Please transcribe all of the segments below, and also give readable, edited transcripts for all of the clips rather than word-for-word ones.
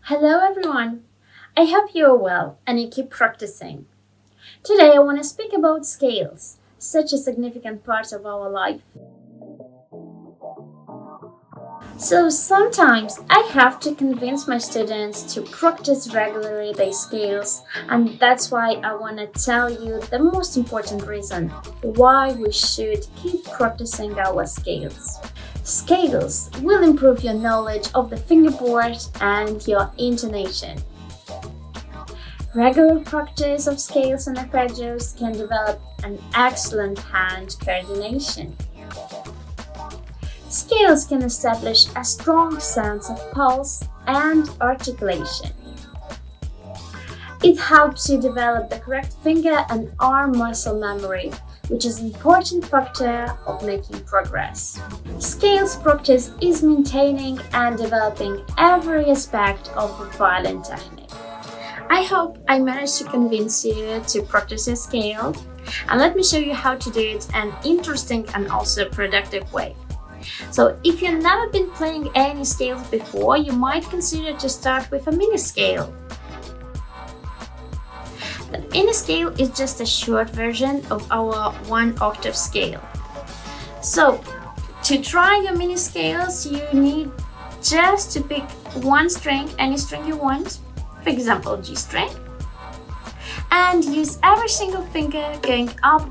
Hello everyone! I hope you are well and you keep practicing. Today I want to speak about scales, such a significant part of our life. So sometimes I have to convince my students to practice regularly their scales, and that's why I want to tell you the most important reason why we should keep practicing our scales. Scales will improve your knowledge of the fingerboard and your intonation. Regular practice of scales and arpeggios can develop an excellent hand coordination. Scales can establish a strong sense of pulse and articulation. It helps you develop the correct finger and arm muscle memory, which is an important factor of making progress. Scales practice is maintaining and developing every aspect of the violin technique. I hope I managed to convince you to practice your scale, and let me show you how to do it in an interesting and also productive way. So if you've never been playing any scales before, you might consider to start with a mini scale. The mini scale is just a short version of our 1-octave scale. So to try your mini scales, you need just to pick one string, any string you want, for example G string, and use every single finger going up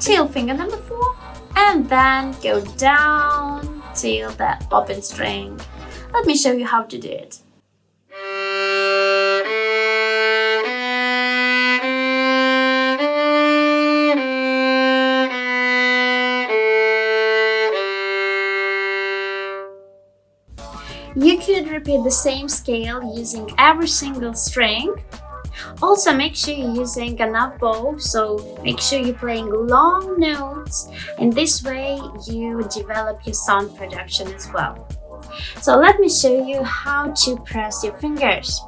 till finger number 4, and then go down till the open string. Let me show you how to do it. You could repeat the same scale using every single string. Also, make sure you're using enough bow, so make sure you're playing long notes. In this way, you develop your sound production as well. So let me show you how to press your fingers.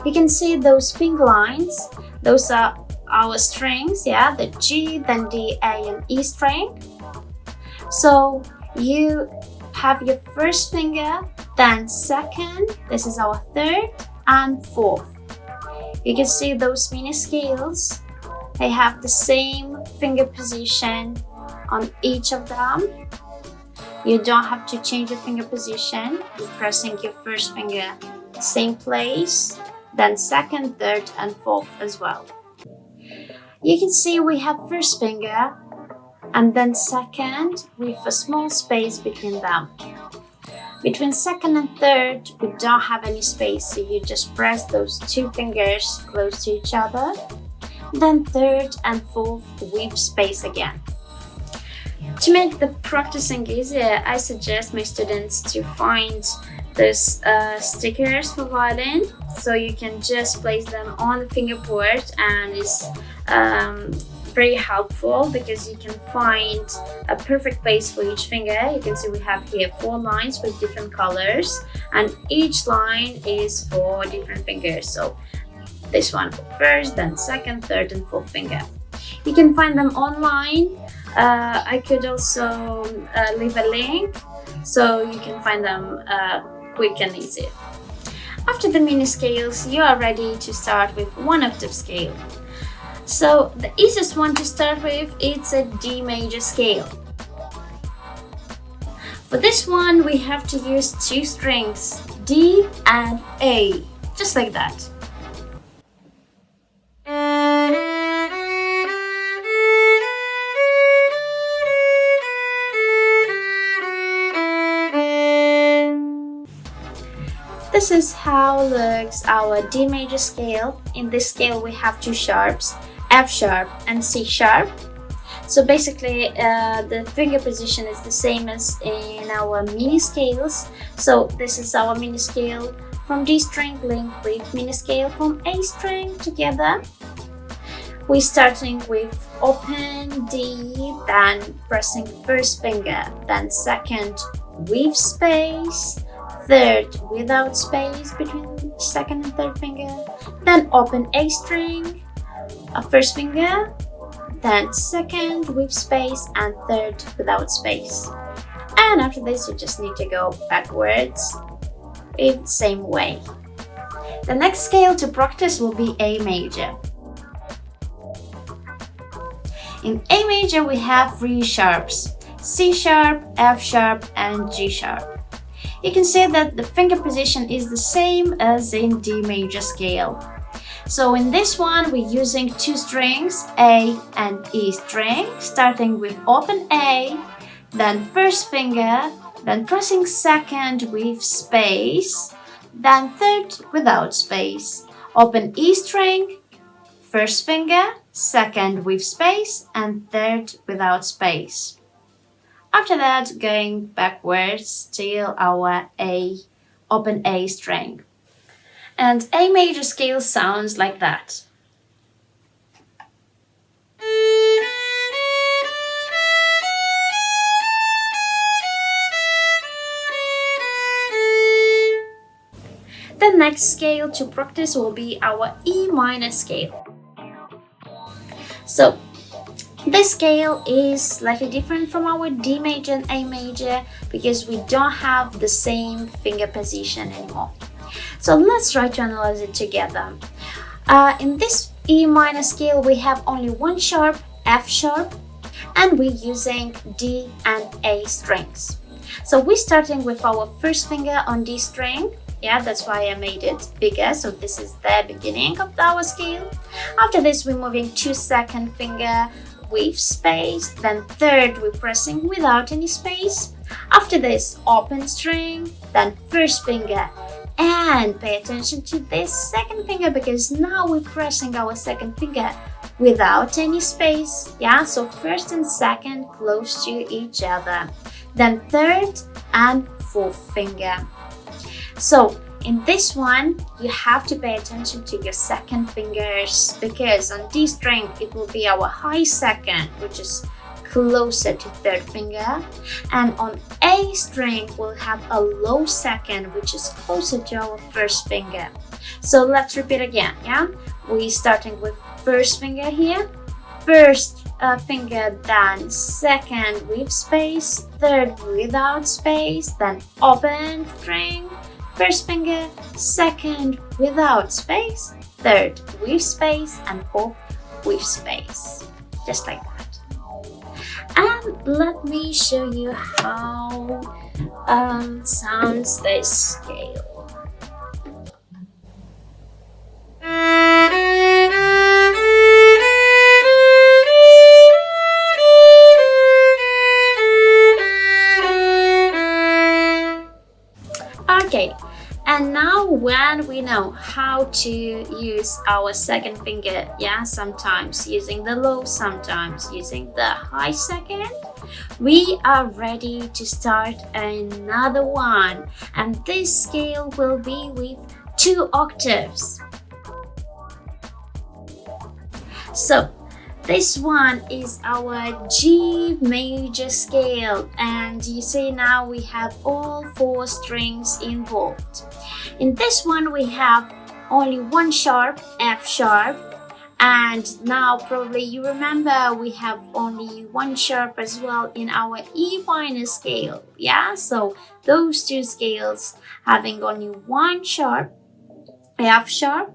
You can see those pink lines. Those are our strings, the G, then the A and E string. So you have your first finger, then second, this is our third, and fourth. You can see those mini scales. They have the same finger position on each of them. You don't have to change your finger position. You're pressing your first finger same place, then second, third, and fourth as well. You can see we have first finger and then second with a small space between them. Between second and third, we don't have any space, so you just press those two fingers close to each other. Then third and fourth with space again. To make the practicing easier, I suggest my students to find those stickers for violin, so you can just place them on the fingerboard, and it's very helpful because you can find a perfect place for each finger. You can see we have here 4 lines with different colors, and each line is for different fingers. So this one for first, then second, third, and fourth finger. You can find them online. I could also leave a link so you can find them quick and easy. After the mini scales, you are ready to start with 1-octave scale. So the easiest one to start with is a D major scale. For this one, we have to use 2 strings, D and A, just like that. This is how looks our D major scale. In this scale we have 2 sharps, F sharp and C sharp. So basically the finger position is the same as in our mini scales. So this is our mini scale from D string linked with mini scale from A string together. We're starting with open D, then pressing first finger, then second with space, third without space between second and third finger, then open A string, a first finger, then second with space, and third without space. And after this, you just need to go backwards in the same way. The next scale to practice will be A major. In A major, we have 3 sharps: C sharp, F sharp, and G sharp. You can see that the finger position is the same as in D major scale. So in this one, we're using 2 strings, A and E string, starting with open A, then first finger, then pressing second with space, then third without space. Open E string, first finger, second with space, and third without space. After that, going backwards till our A, open A string. And A major scale sounds like that. The next scale to practice will be our E minor scale. So this scale is slightly different from our D major and A major because we don't have the same finger position anymore. So let's try to analyze it together. In this E minor scale, we have only 1 sharp, F sharp, and we're using D and A strings. So we're starting with our first finger on D string. Yeah, that's why I made it bigger. So this is the beginning of our scale. After this, we're moving to second finger with space, then third we're pressing without any space. After this, open string, then first finger, and pay attention to this second finger because now we're pressing our second finger without any space. Yeah, so first and second close to each other, then third and fourth finger. So in this one, you have to pay attention to your second fingers because on D string, it will be our high second, which is closer to third finger. And on A string, we'll have a low second, which is closer to our first finger. So let's repeat again, yeah? We're starting with first finger here. First finger, then second with space, third without space, then open string. First finger, second without space, third with space, and fourth with space. Just like that. And let me show you how sounds this scale. Okay, and now when we know how to use our second finger, yeah, sometimes using the low, sometimes using the high second, we are ready to start another one. And this scale will be with 2 octaves. So this one is our G major scale, and you see now we have all 4 strings involved. In this one we have only 1 sharp, F sharp, and now probably you remember we have only 1 sharp as well in our E minor scale. Yeah, so those 2 scales having only 1 sharp, F sharp,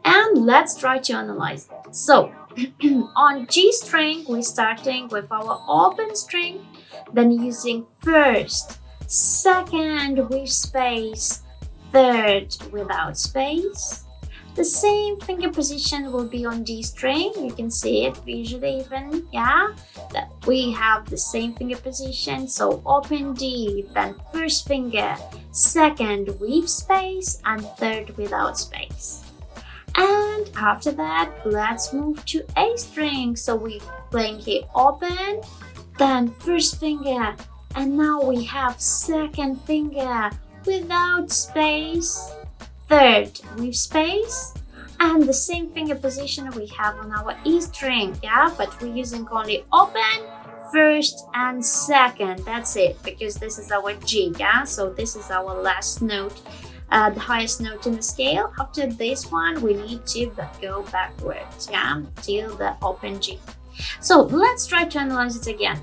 and let's try to analyze it. So on G string, we're starting with our open string, then using first, second with space, third without space. The same finger position will be on D string. You can see it visually even, yeah, that we have the same finger position. So open D, then first finger, second with space, and third without space. And after that, let's move to A string. So we're playing here open, then first finger, and now we have second finger without space, third with space, and the same finger position we have on our E string, yeah, but we're using only open, first, and second. That's it, because this is our G, yeah, so this is our last note. The highest note in the scale. After this one, we need to go backwards, yeah, till the open G. So let's try to analyze it again.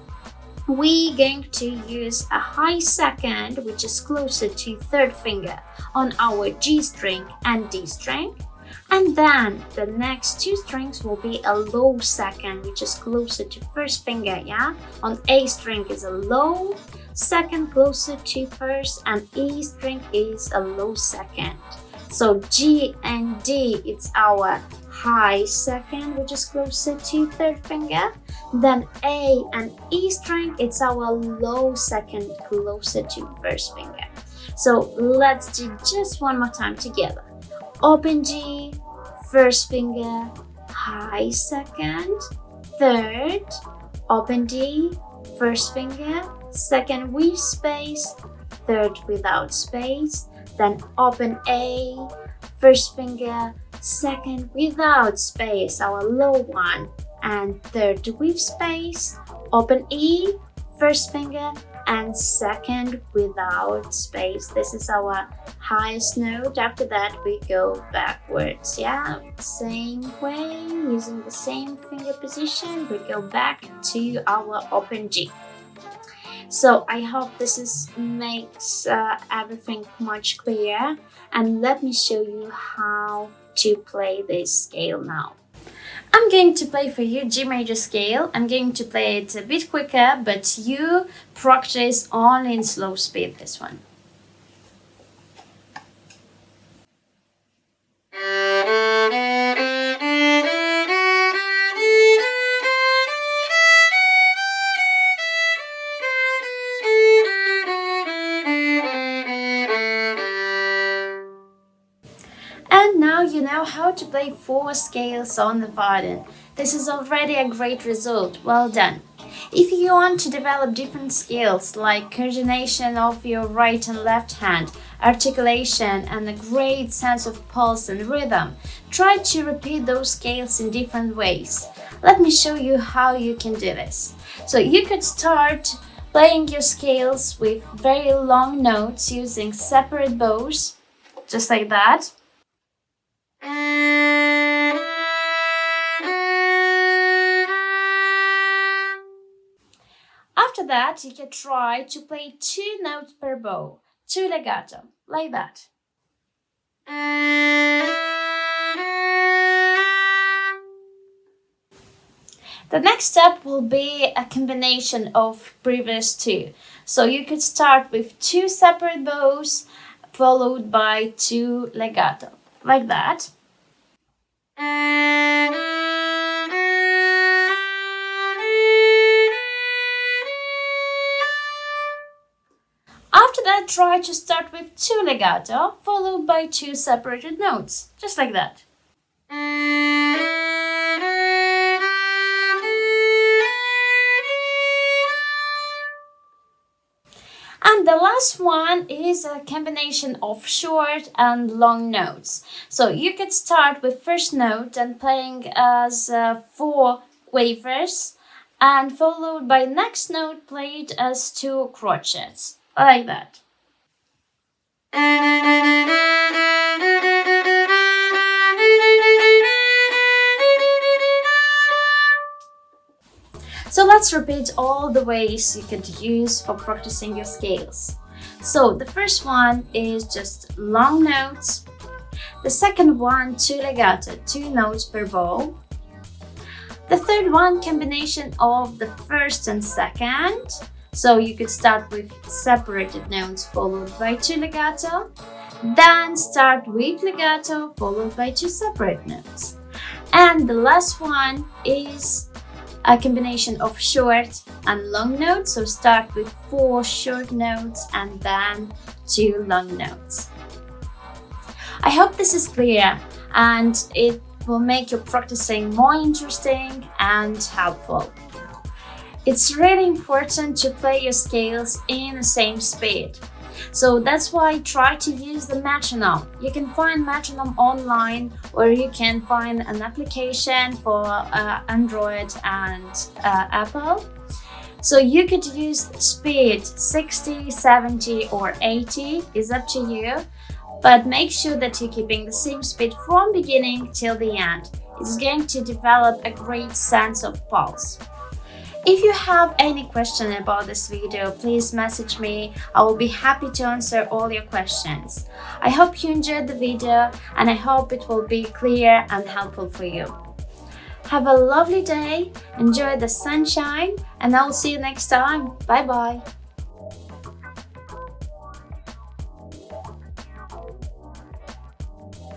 we're going to use a high second, which is closer to third finger, on our G string and D string. And then the next two strings will be a low second, which is closer to first finger, yeah? On A string is a low second closer to first, and E string is a low second. So G and D, it's our high second, which is closer to third finger. Then A and E string, it's our low second closer to first finger. So let's do just one more time together. Open G, first finger, high second, third, open D, first finger, second with space, third without space, then open A, first finger, second without space, our low one, and third with space, open E, first finger, and second without space. This is our highest note. After that, we go backwards. Yeah, same way, using the same finger position, we go back to our open G. So I hope this makes everything much clearer, and let me show you how to play this scale now. I'm going to play for you G major scale. I'm going to play it a bit quicker, but you practice only in slow speed this one. And now you know how to play 4 scales on the violin. This is already a great result. Well done. If you want to develop different skills like coordination of your right and left hand, articulation, and a great sense of pulse and rhythm, try to repeat those scales in different ways. Let me show you how you can do this. So you could start playing your scales with very long notes using separate bows, just like that. After that, you can try to play 2 notes per bow, 2 legato, like that. The next step will be a combination of previous 2. So you could start with 2 separate bows, followed by 2 legato, like that. After that, try to start with 2 legato, followed by 2 separated notes, just like that. And the last one is a combination of short and long notes. So you could start with first note and playing as 4 quavers, and followed by next note played as 2 crotchets, like that. So let's repeat all the ways you could use for practicing your scales. So the first one is just long notes. The second one, 2 legato, 2 notes per bow. The third one, combination of the first and second. So you could start with separated notes followed by 2 legato. Then start with legato followed by 2 separate notes. And the last one is a combination of short and long notes. So start with 4 short notes and then 2 long notes. I hope this is clear and it will make your practicing more interesting and helpful. It's really important to play your scales in the same speed. So that's why try to use the metronome. You can find metronome online, or you can find an application for Android and Apple. So you could use speed 60, 70 or 80, is up to you. But make sure that you're keeping the same speed from beginning till the end. It's going to develop a great sense of pulse. If you have any question about this video, please message me. I will be happy to answer all your questions. I hope you enjoyed the video and I hope it will be clear and helpful for you. Have a lovely day, enjoy the sunshine, and I'll see you next time. Bye bye.